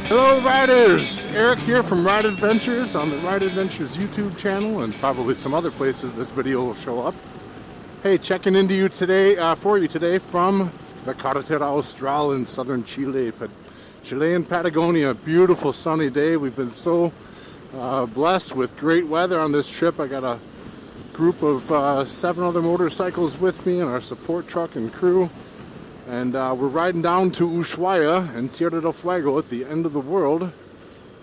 Hello riders! Eric here from Ride Adventures on the Ride Adventures YouTube channel and probably some other places this video will show up. Hey, checking into you today, for you today from the Carretera Austral in southern Chile, Chilean Patagonia. Beautiful sunny day. We've been so blessed with great weather on this trip. I got a group of 7 other motorcycles with me and our support truck and crew. And we're riding down to Ushuaia and Tierra del Fuego at the end of the world.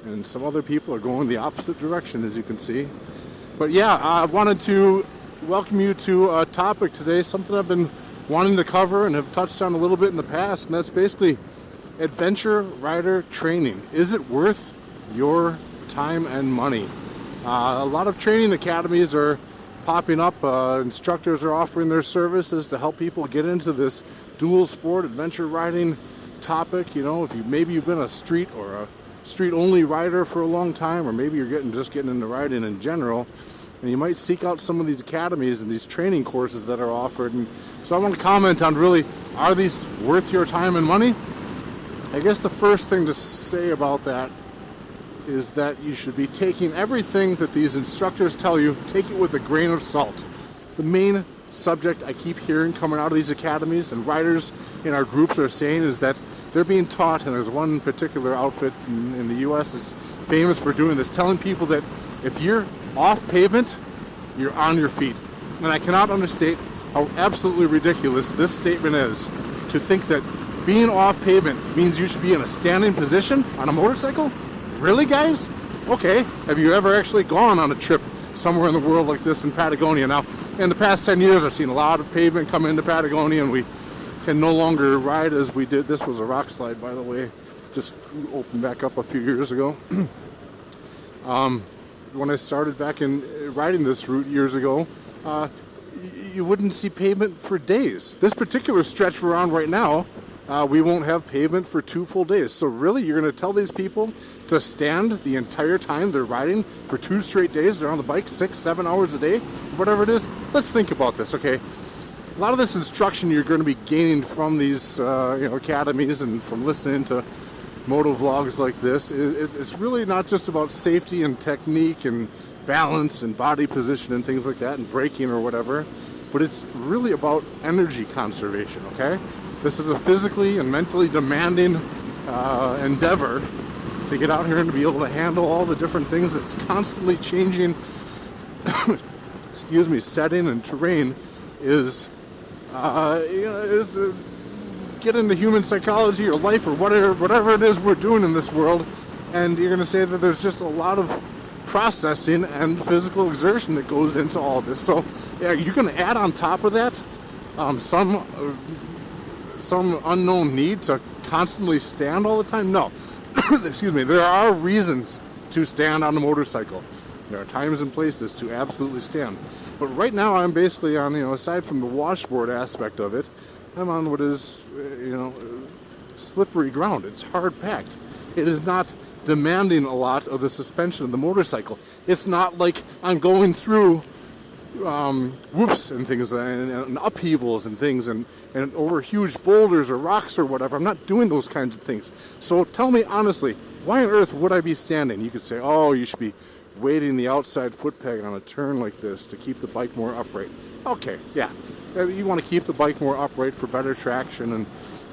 And some other people are going the opposite direction, as you can see. But yeah, I wanted to welcome you to a topic today, something I've been wanting to cover and have touched on a little bit in the past, and that's basically adventure rider training. Is it worth your time and money? A lot of training academies are popping up. Instructors are offering their services to help people get into this dual sport adventure riding topic. You know, if maybe you've been a street or a street only rider for a long time, or maybe you're just getting into riding in general, and you might seek out some of these academies and these training courses that are offered. And so I want to comment on, really, are these worth your time and money? I guess the first thing to say about that is that you should be taking everything that these instructors tell you, take it with a grain of salt. The main subject I keep hearing coming out of these academies and riders in our groups are saying is that they're being taught, and there's one particular outfit in the US that's famous for doing this, telling people that if you're off pavement, you're on your feet. And I cannot understate how absolutely ridiculous this statement is, to think that being off pavement means you should be in a standing position on a motorcycle. Really, guys? Okay, have you ever actually gone on a trip somewhere in the world like this in Patagonia? Now, in the past 10 years, I've seen a lot of pavement come into Patagonia, and we can no longer ride as we did. This was a rock slide, by the way, just opened back up a few years ago. When I started back in riding this route years ago, you wouldn't see pavement for days. This particular stretch we're on right now, we won't have pavement for 2 full days. So really, you're going to tell these people to stand the entire time they're riding for 2 straight days? They're on the bike 6-7 hours a day, whatever it is. Let's think about this, okay? A lot of this instruction you're going to be gaining from these academies and from listening to moto vlogs like this. It's really not just about safety and technique and balance and body position and things like that and braking or whatever, but it's really about energy conservation, okay? This is a physically and mentally demanding endeavor to get out here and to be able to handle all the different things that's constantly changing setting and terrain is get into human psychology or life or whatever it is we're doing in this world, and you're going to say that there's just a lot of processing and physical exertion that goes into all this. So yeah, you're going to add on top of that some unknown need to constantly stand all the time? No. Excuse me. There are reasons to stand on a motorcycle. There are times and places to absolutely stand. But right now I'm basically on, aside from the washboard aspect of it, I'm on what is, slippery ground. It's hard packed. It is not demanding a lot of the suspension of the motorcycle. It's not like I'm going through whoops and things and upheavals and things and over huge boulders or rocks or whatever. I'm not doing those kinds of things. So tell me honestly, why on earth would I be standing? You could say, oh, you should be weighting the outside foot peg on a turn like this to keep the bike more upright. Okay, yeah. You want to keep the bike more upright for better traction and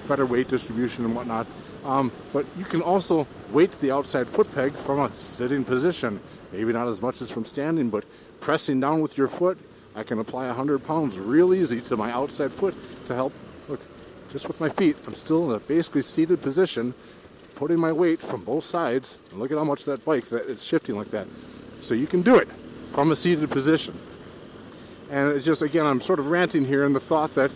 better weight distribution and whatnot. But you can also weight the outside foot peg from a sitting position. Maybe not as much as from standing, but pressing down with your foot, I can apply 100 pounds real easy to my outside foot to help. Look, just with my feet, I'm still in a basically seated position, putting my weight from both sides. And look at how much that bike, that it's shifting like that. So you can do it from a seated position. And it's just, again, I'm sort of ranting here in the thought that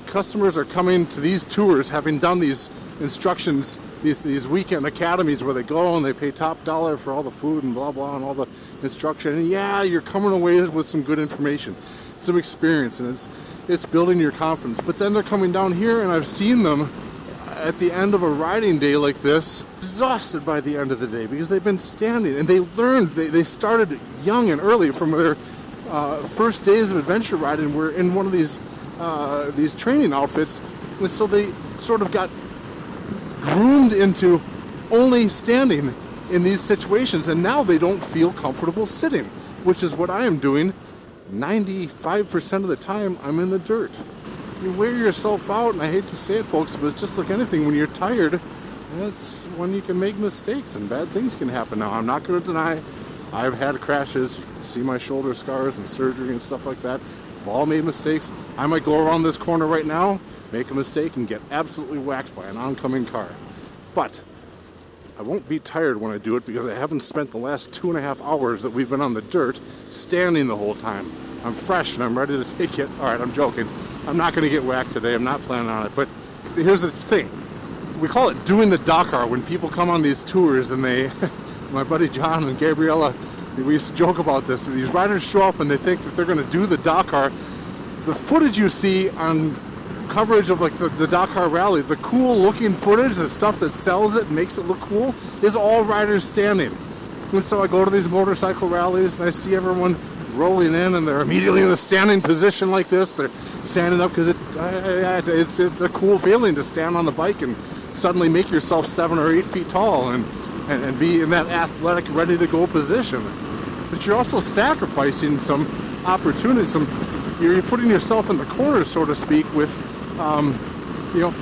customers are coming to these tours having done these instructions, these weekend academies where they go and they pay top dollar for all the food and blah blah and all the instruction, and yeah, you're coming away with some good information, some experience, and it's building your confidence. But then they're coming down here, and I've seen them at the end of a riding day like this, exhausted by the end of the day because they've been standing, and they learned, they started young and early from their first days of adventure riding. Were in one of these training outfits, and so they sort of got groomed into only standing in these situations, and now they don't feel comfortable sitting, which is what I am doing 95% of the time. I'm in the dirt. You wear yourself out, and I hate to say it, folks, but it's just like anything. When you're tired, that's when you can make mistakes and bad things can happen. Now, I'm not going to deny I've had crashes. You see my shoulder scars and surgery and stuff like that. We've all made mistakes. I might go around this corner right now, make a mistake, and get absolutely whacked by an oncoming car. But I won't be tired when I do it because I haven't spent the last 2.5 hours that we've been on the dirt standing the whole time. I'm fresh and I'm ready to take it. All right, I'm joking. I'm not going to get whacked today. I'm not planning on it. But here's the thing. We call it doing the Dakar when people come on these tours and they, my buddy John and Gabriella, we used to joke about this. These riders show up and they think that they're going to do the Dakar. The footage you see on coverage of like the Dakar rally, the cool looking footage, the stuff that sells it and makes it look cool, is all riders standing. And so I go to these motorcycle rallies and I see everyone rolling in and they're immediately in a standing position like this. They're standing up because it's a cool feeling to stand on the bike and suddenly make yourself 7 or 8 feet tall and be in that athletic, ready to go position. But you're also sacrificing some opportunity, you're putting yourself in the corner, so to speak, with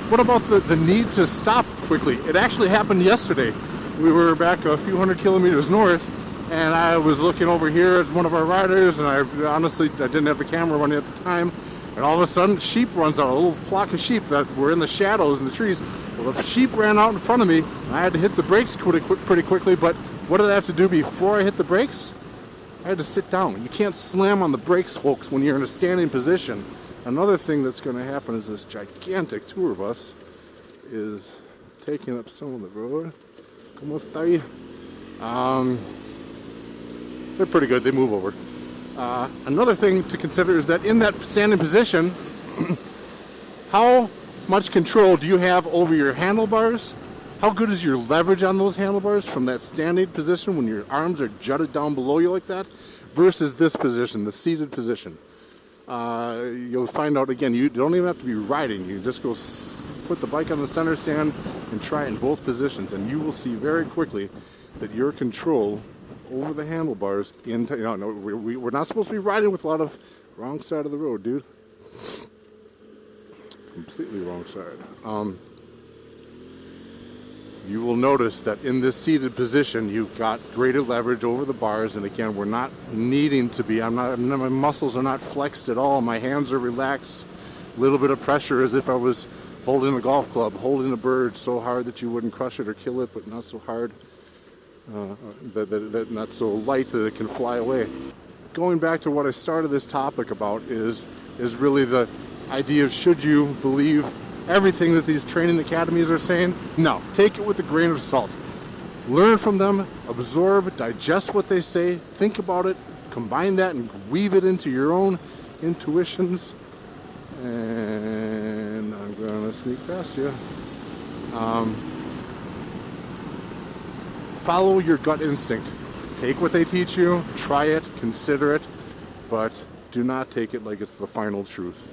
what about the need to stop quickly? It actually happened yesterday. We were back a few hundred kilometers north, and I was looking over here at one of our riders, and I didn't have the camera running at the time, and all of a sudden, sheep runs out, a little flock of sheep that were in the shadows in the trees. Well, the sheep ran out in front of me, and I had to hit the brakes pretty quickly, but what did I have to do before I hit the brakes? I had to sit down. You can't slam on the brakes, folks, when you're in a standing position. Another thing that's going to happen is this gigantic tour bus is taking up some of the road. ¿Cómo está ahí? They're pretty good. They move over. Another thing to consider is that in that standing position, how much control do you have over your handlebars? How good is your leverage on those handlebars from that standing position when your arms are jutted down below you like that versus this position, the seated position? You'll find out, again, you don't even have to be riding. You just go put the bike on the center stand and try it in both positions, and you will see very quickly that your control over the handlebars, we're not supposed to be riding with a lot of wrong side of the road, dude. Completely wrong side. You will notice that in this seated position, you've got greater leverage over the bars. And again, we're not needing to be, my muscles are not flexed at all. My hands are relaxed. A little bit of pressure as if I was holding a golf club, holding a bird so hard that you wouldn't crush it or kill it, but not so hard, not so light that it can fly away. Going back to what I started this topic about is really the idea of, should you believe everything that these training academies are saying? No, take it with a grain of salt. Learn from them, absorb, digest what they say, think about it, combine that and weave it into your own intuitions. And I'm gonna sneak past you. Follow your gut instinct. Take what they teach you, try it, consider it, but do not take it like it's the final truth.